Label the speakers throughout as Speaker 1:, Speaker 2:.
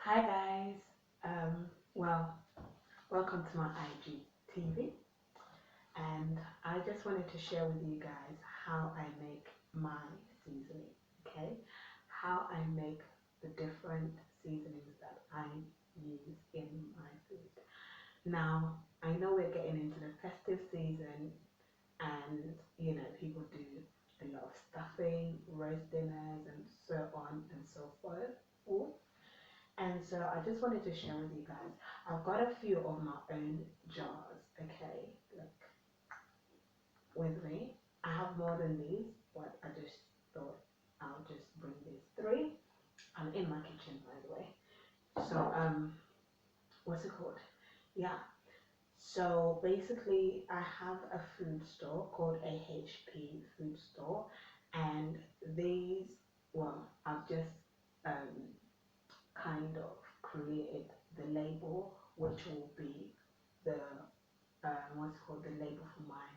Speaker 1: Hi guys, well, welcome to my IGTV, and I just wanted to share with you guys how I make my seasoning, okay? How I make the different seasonings that I use in my food. Now, I know we're getting into the festive season, and people do a lot of stuffing, roast dinners, and so on and so forth. And so I just wanted to share with you guys. I've got a few of my own jars, okay, like with me. I have more than these, but I just thought I'll just bring these three. I'm in my kitchen, by the way. So what's it called? Yeah. So basically, I have a food store called A.H.P food store, and these, well, I've just um kind of created the label, which will be the what's called the label for my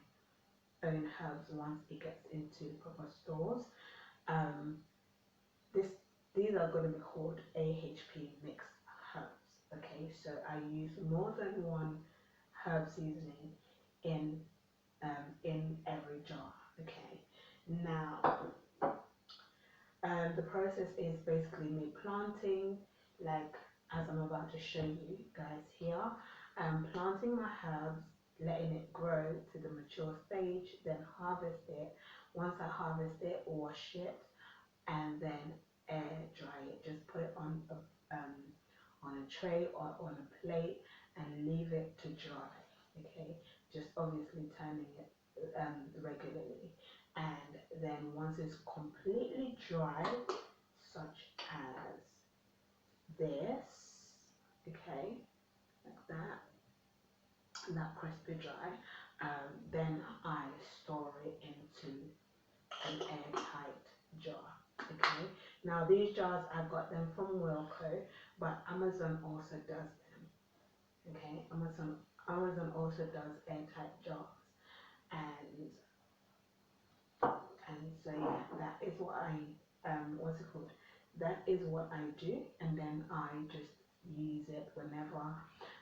Speaker 1: own herbs once it gets into proper stores. Um, this These are going to be called A.H.P mixed herbs. Okay, so I use more than one herb seasoning in every jar. Okay, now the process is basically me planting, like as I'm about to show you guys here. Planting my herbs, letting it grow to the mature stage, then harvest it. Once I harvest it, wash it, and then air dry it. Just put it on a tray or on a plate and leave it to dry. Okay, just obviously turning it regularly, and then once it's completely dry, such as this, okay, like that crispy dry, then I store it into an airtight jar. Okay, now these jars I got them from Wilco, but Amazon also does them. Okay, Amazon also does airtight jars, and so yeah, that is what I what's it called? That is what I do, and then I just use it whenever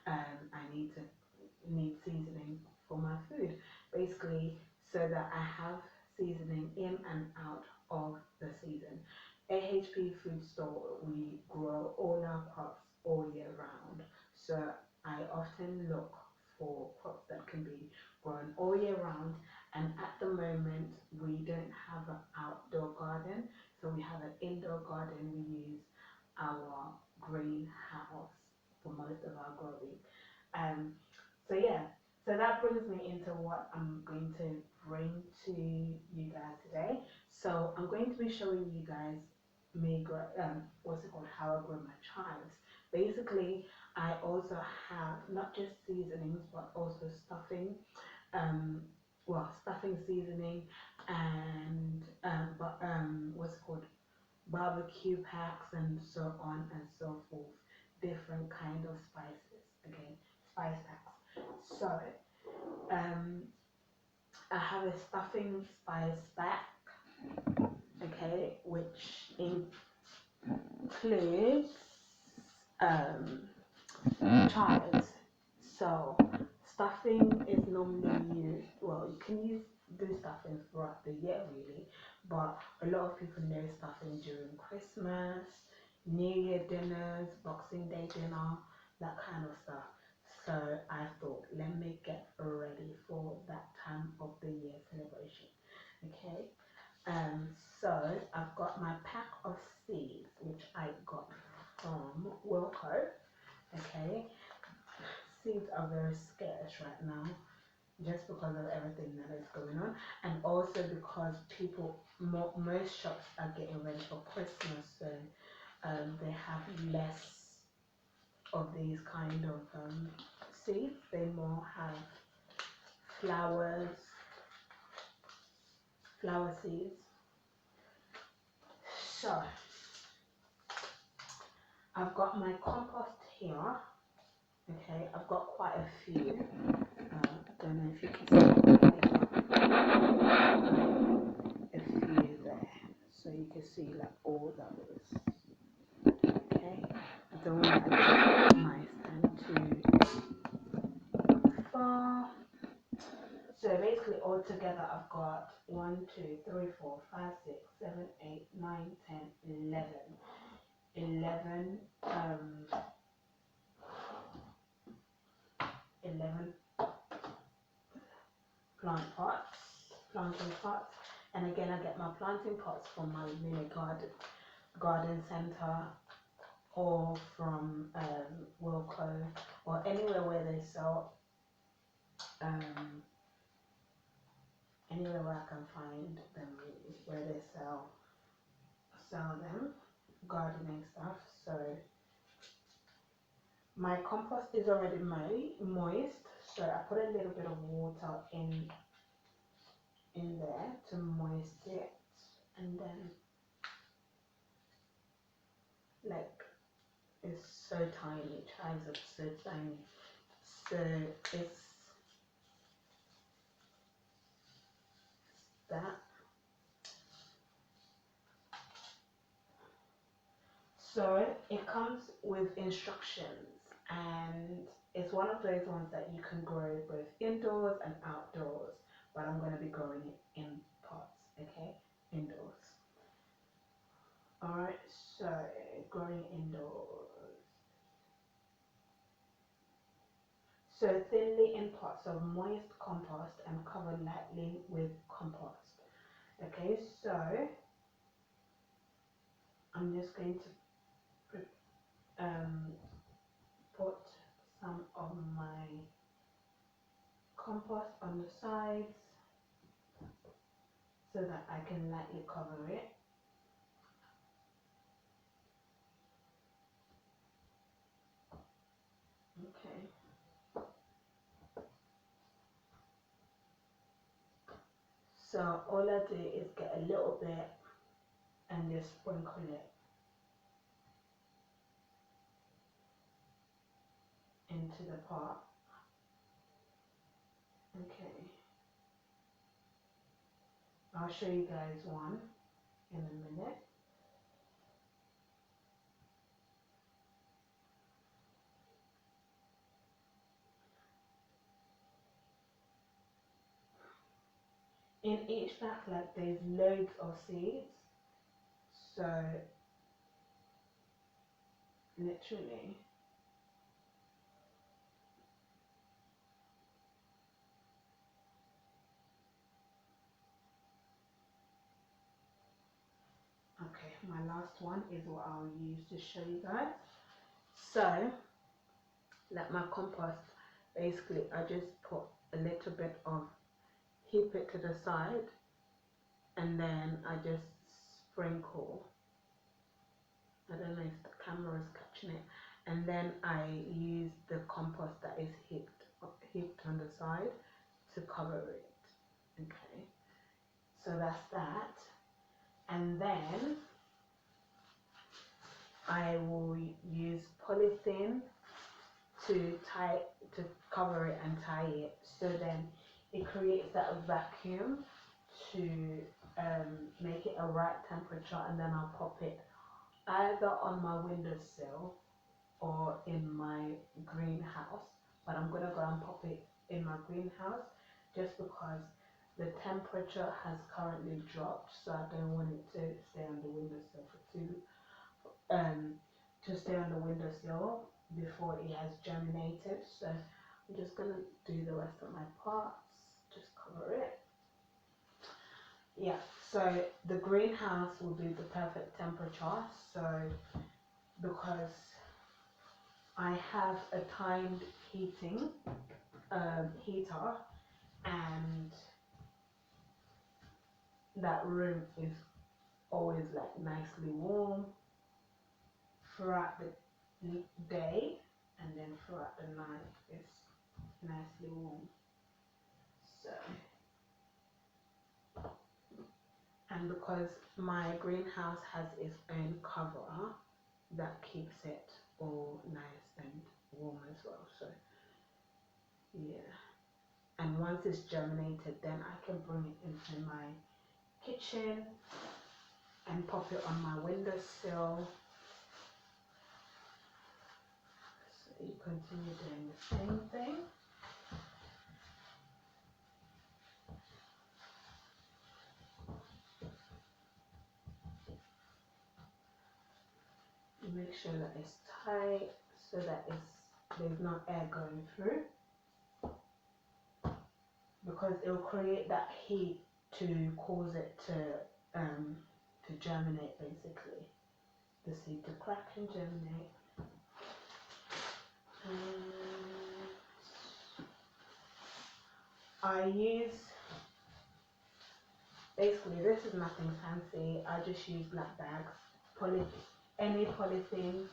Speaker 1: I need seasoning for my food, basically, so that I have seasoning in and out of the season. AHP food store, we grow all our crops all year round, so I often look for crops that can be grown all year round. And at the moment, we don't have an outdoor garden, so we have an indoor garden. We use our greenhouse for most of our growing. Um, so yeah, so that brings me into what I'm going to bring to you guys today. So I'm going to be showing you guys me grow, what's it called, how I grow my chives. Basically, I also have not just seasonings but also stuffing, um, stuffing seasoning, and what's it called, barbecue packs, and so on and so forth. Different kind of spices. Okay, spice packs. So um, I have a stuffing spice pack. Okay, which includes um, chives. So stuffing is normally used. Well, you can do stuffing throughout the year really, but a lot of people know stuffing during Christmas, New Year dinners, Boxing Day dinner, that kind of stuff. So I thought, let me get ready for that time of the year celebration. Okay. Um, so I've got my pack of seeds, which I got from Wilco. Okay, seeds are very scarce right now, just because of everything that is going on, and also because most shops are getting ready for Christmas, so they have less of these kind of seeds. They more have flowers, flower seeds. So I've got my compost here. Okay, I've got quite a few. I don't know if you can see a few there, so you can see like all those. Okay, don't want to adjust my stand too far. So basically altogether I've got 1, 2, 3, 4, 5, 6, 7, 8, 9, 10, 11, 11 planting pots. And again, I get my planting pots from my mini garden center, or from Wilco, or anywhere where they sell, anywhere where I can find them, where they sell them gardening stuff. So my compost is already moist, so I put a little bit of water in there to moist it, and then like it's so tiny, chives are so tiny, so it's that. So it comes with instructions, and it's one of those ones that you can grow both indoors and outdoors, but I'm going to be growing it in pots, okay, indoors. Alright, so growing indoors. So thinly in pots of moist compost and cover lightly with compost. Okay, so I'm just going to put some of my compost on the sides so that I can lightly cover it. Okay. So all I do is get a little bit and just sprinkle it into the pot. Okay. I'll show you guys one in a minute. In each pack, like, there's loads of seeds, so literally okay, my last one is what I'll use to show you guys. So like my compost, basically I just put a little bit of, heap it to the side, and then I just sprinkle. I don't know if the camera is catching it, and then I use the compost that is heaped on the side to cover it. Okay, so that's that. And then I will use polythene to cover it and tie it, so then it creates that vacuum to make it a right temperature, and then I'll pop it either on my windowsill or in my greenhouse, but I'm gonna go and pop it in my greenhouse just because the temperature has currently dropped, so I don't want it to stay on the windowsill to stay on the windowsill before it has germinated. So I'm just gonna do the rest of my parts, just cover it. Yeah, so the greenhouse will be the perfect temperature, so because I have a timed heater, and that room is always like nicely warm throughout the day, and then throughout the night it's nicely warm. So, and because my greenhouse has its own cover that keeps it all nice and warm as well. So yeah, and once it's germinated, then I can bring it into my kitchen and pop it on my windowsill, you continue doing the same thing. You make sure that it's tight so that there's no air going through, because it will create that heat to cause it to germinate, basically the seed to crack and germinate. I use, basically this is nothing fancy, I just use black bags, any polythene,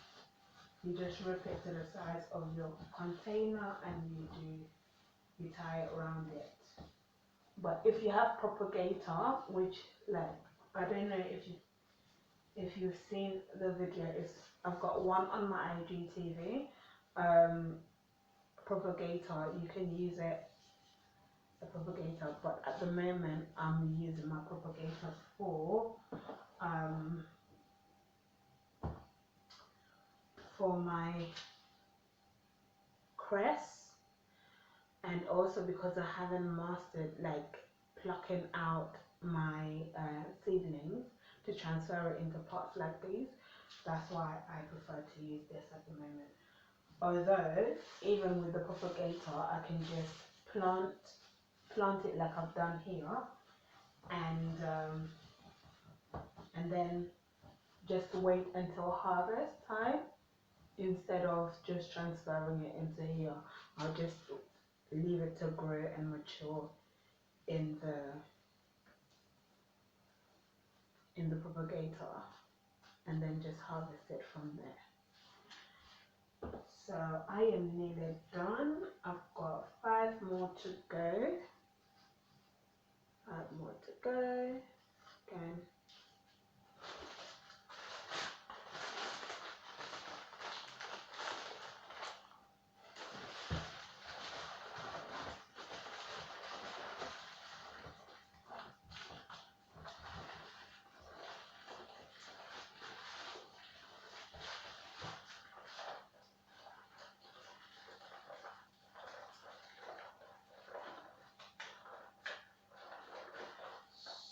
Speaker 1: you just rip it to the size of your container and you tie it around it. But if you have propagator, which, like, I don't know if you've seen the video, I've got one on my IGTV, propagator, you can use it, a propagator, but at the moment I'm using my propagator for my cress, and also because I haven't mastered like plucking out my seedlings to transfer it into pots like these. That's why I prefer to use this at the moment. Although even with the propagator I can just plant it like I've done here, and then just wait until harvest time instead of just transferring it into here. I'll just leave it to grow and mature in the propagator, and then just harvest it from there. So I am nearly done. I've got 5 more to go. 5 more to go. Again.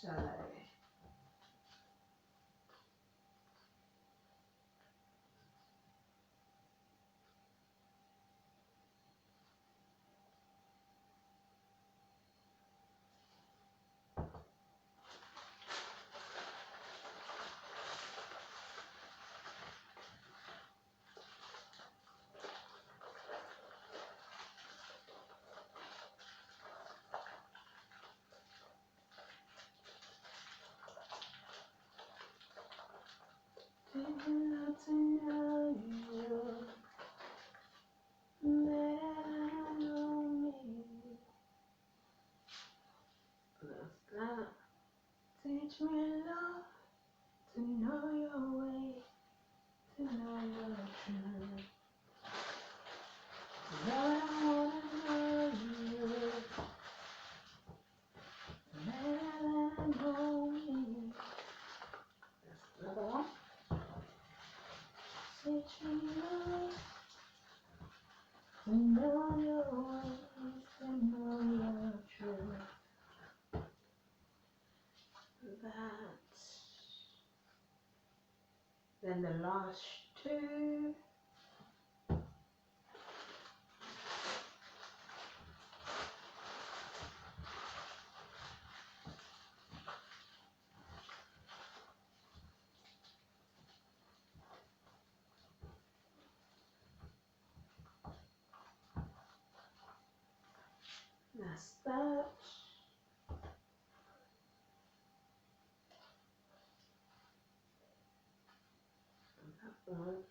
Speaker 1: So did you not to know you better than I know me? That's that. Teach me love to know your way, to know your truth. Lord, I wanna know you better than I know me. That's another one. Teach me love to know your ways, to know your truth. That. Then the last 2. That's that. That one.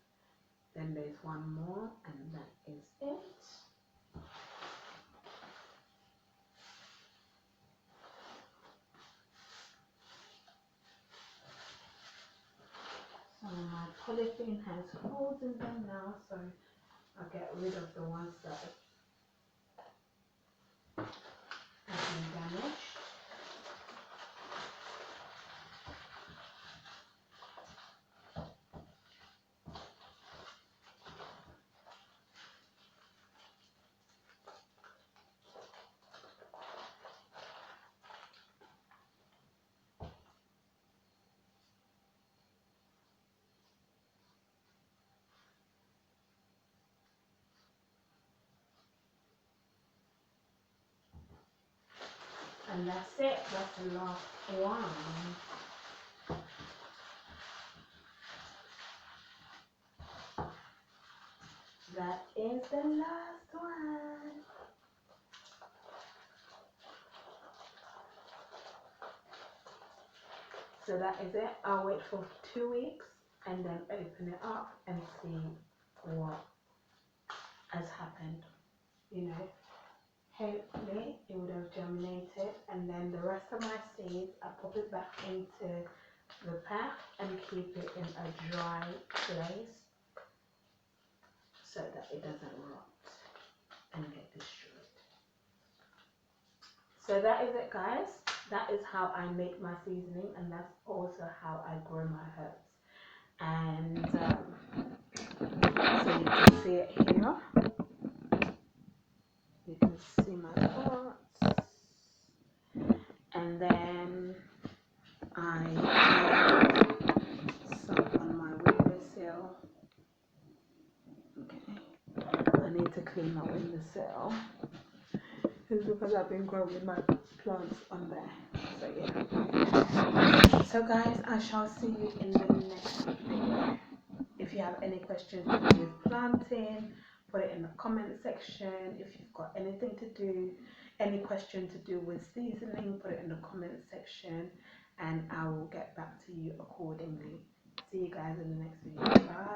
Speaker 1: Then there's one more, and that is it. So my polythene has holes in them now, so I'll get rid of the ones that have been damaged. And that's it. That's the last one. That is the last one. So that is it. I'll wait for 2 weeks and then open it up and see what has happened. You know, hopefully it would have germinated, and then the rest of my seeds I pop it back into the pack and keep it in a dry place so that it doesn't rot and get destroyed. So that is it, guys. That is how I make my seasoning, and that's also how I grow my herbs. And so you can see it here. You can see my pots. And then I have some on my windowsill. Okay. I need to clean my windowsill. It's because I've been growing my plants on there. So yeah. So guys, I shall see you in the next video. If you have any questions to do with planting, put it in the comment section. If you've got anything to do, any question to do with seasoning, put it in the comment section and I will get back to you accordingly. See you guys in the next video. Bye.